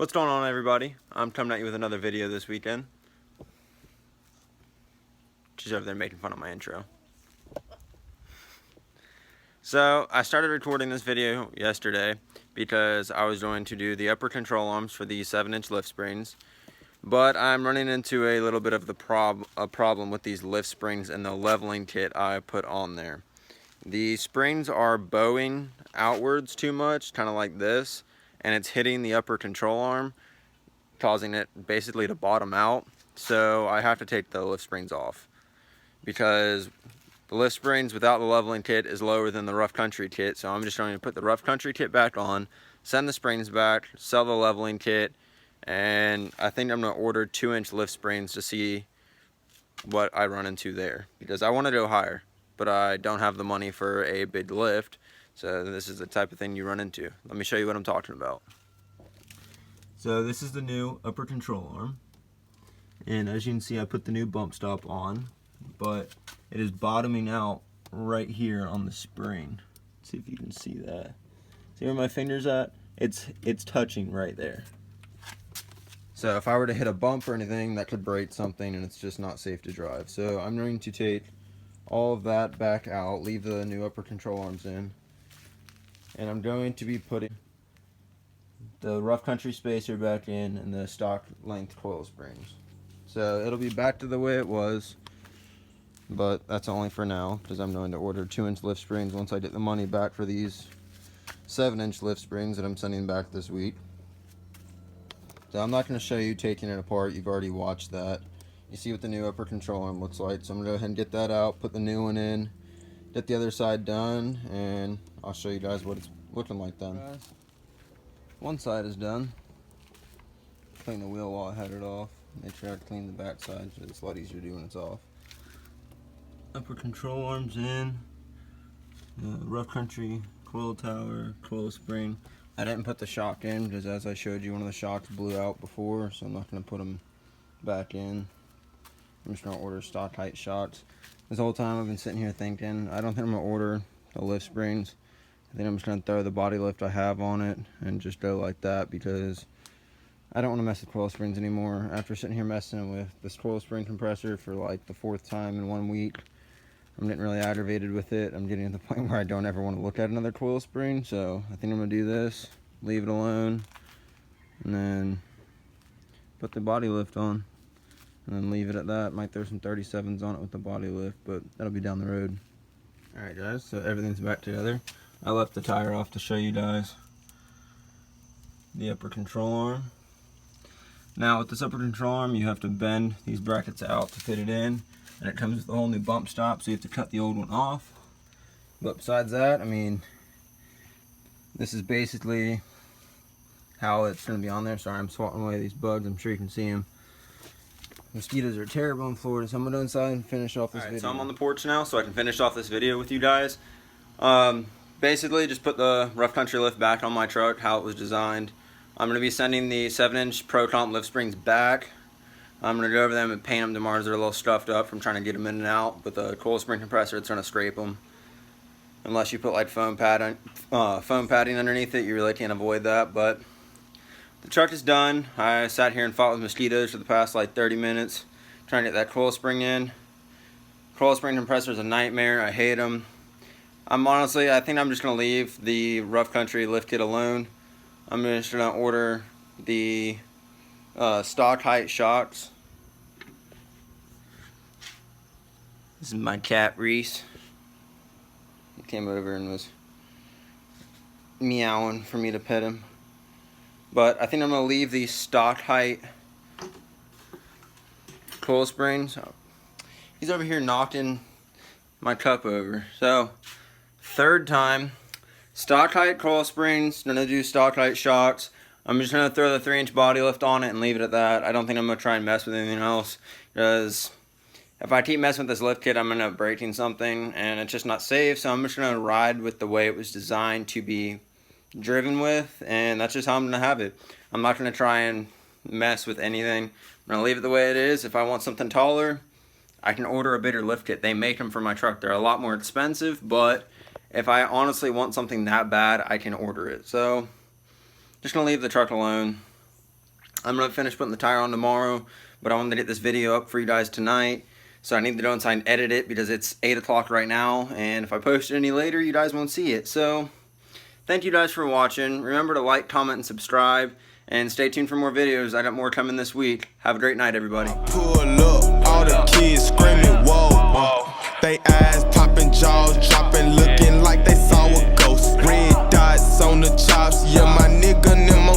What's going on, everybody? I'm coming at you with another video this weekend. She's over there making fun of my intro. So I started recording this video yesterday because I was going to do the upper control arms for the 7-inch lift springs, but I'm running into a little bit of the problem with these lift springs and the leveling kit I put on there. The springs are bowing outwards too much, kind of like this, and it's hitting the upper control arm, causing it basically to bottom out. So I have to take the lift springs off because the lift springs without the leveling kit is lower than the rough country kit. So I'm just going to put the rough country kit back on, send the springs back, sell the leveling kit, and I think I'm going to order 2-inch lift springs to see what I run into there, because I want to go higher, but I don't have the money for a big lift. So this is the type of thing you run into. Let me show you what I'm talking about. So this is the new upper control arm, and as you can see, I put the new bump stop on, but it is bottoming out right here on the spring. Let's see if you can see that. See where my finger's at? It's touching right there. So if I were to hit a bump or anything, that could break something, and it's just not safe to drive. So I'm going to take all of that back out, leave the new upper control arms in, and I'm going to be putting the rough country spacer back in and the stock length coil springs. So it'll be back to the way it was, but that's only for now, because I'm going to order 2-inch lift springs once I get the money back for these 7-inch lift springs that I'm sending back this week. So I'm not going to show you taking it apart. You've already watched that. You see what the new upper control arm looks like. So I'm going to go ahead and get that out, put the new one in, get the other side done, and I'll show you guys what it's looking like then. One side is done. Clean the wheel while I had it off. Make sure I clean the back side, so it's a lot easier to do when it's off. Upper control arms in. The rough country coil tower, coil spring. I didn't put the shock in because, as I showed you, one of the shocks blew out before, so I'm not going to put them back in. I'm just going to order stock height shocks. This whole time I've been sitting here thinking, I don't think I'm going to order the lift springs. I think I'm just going to throw the body lift I have on it and just go like that, because I don't want to mess with coil springs anymore. After sitting here messing with this coil spring compressor for like the 4th time in 1 week, I'm getting really aggravated with it. I'm getting to the point where I don't ever want to look at another coil spring. So I think I'm going to do this, leave it alone, and then put the body lift on, and then leave it at that. Might throw some 37s on it with the body lift, but that'll be down the road. Alright guys, so everything's back together. I left the tire off to show you guys the upper control arm. Now with this upper control arm, you have to bend these brackets out to fit it in, and it comes with a whole new bump stop, so you have to cut the old one off. But besides that, I mean, this is basically how it's going to be on there. Sorry, I'm swatting away these bugs. I'm sure you can see them. Mosquitoes are terrible in Florida, so I'm going to go inside and finish off this video. So I'm on the porch now, so I can finish off this video with you guys. Basically, just put the rough country lift back on my truck, how it was designed. I'm going to be sending the 7-inch Procomp lift springs back. I'm going to go over them and paint them tomorrow. They're a little stuffed up from trying to get them in and out. But the coil spring compressor, it's going to scrape them. Unless you put like foam padding underneath it, you really can't avoid that. But the truck is done. I sat here and fought with mosquitoes for the past like 30 minutes trying to get that coil spring in. Coil spring compressor is a nightmare. I hate them. I think I'm just going to leave the rough country lift kit alone. I'm just going to order the stock height shocks. This is my cat Reese. He came over and was meowing for me to pet him. But I think I'm going to leave the stock height coil springs. He's over here knocking my cup over. So 3rd time, stock height coil springs, gonna do stock height shocks. I'm just gonna throw the 3-inch body lift on it and leave it at that. I don't think I'm gonna try and mess with anything else, because if I keep messing with this lift kit, I'm gonna end up breaking something, and it's just not safe. So I'm just gonna ride with the way it was designed to be driven with, and that's just how I'm gonna have it. I'm not gonna try and mess with anything. I'm gonna leave it the way it is. If I want something taller, I can order a bigger lift kit. They make them for my truck. They're a lot more expensive, but if I honestly want something that bad, I can order it. So just gonna leave the truck alone. I'm gonna finish putting the tire on tomorrow, but I wanted to get this video up for you guys tonight. So I need to go inside and edit it because it's 8 o'clock right now, and if I post it any later, you guys won't see it. So thank you guys for watching. Remember to like, comment, and subscribe, and stay tuned for more videos. I got more coming this week. Have a great night, everybody. Pull up, all the kids screaming, whoa, whoa. They eyes popping, jaws dropping, looking like they saw a ghost. Red dots on the chops, yeah, my nigga, them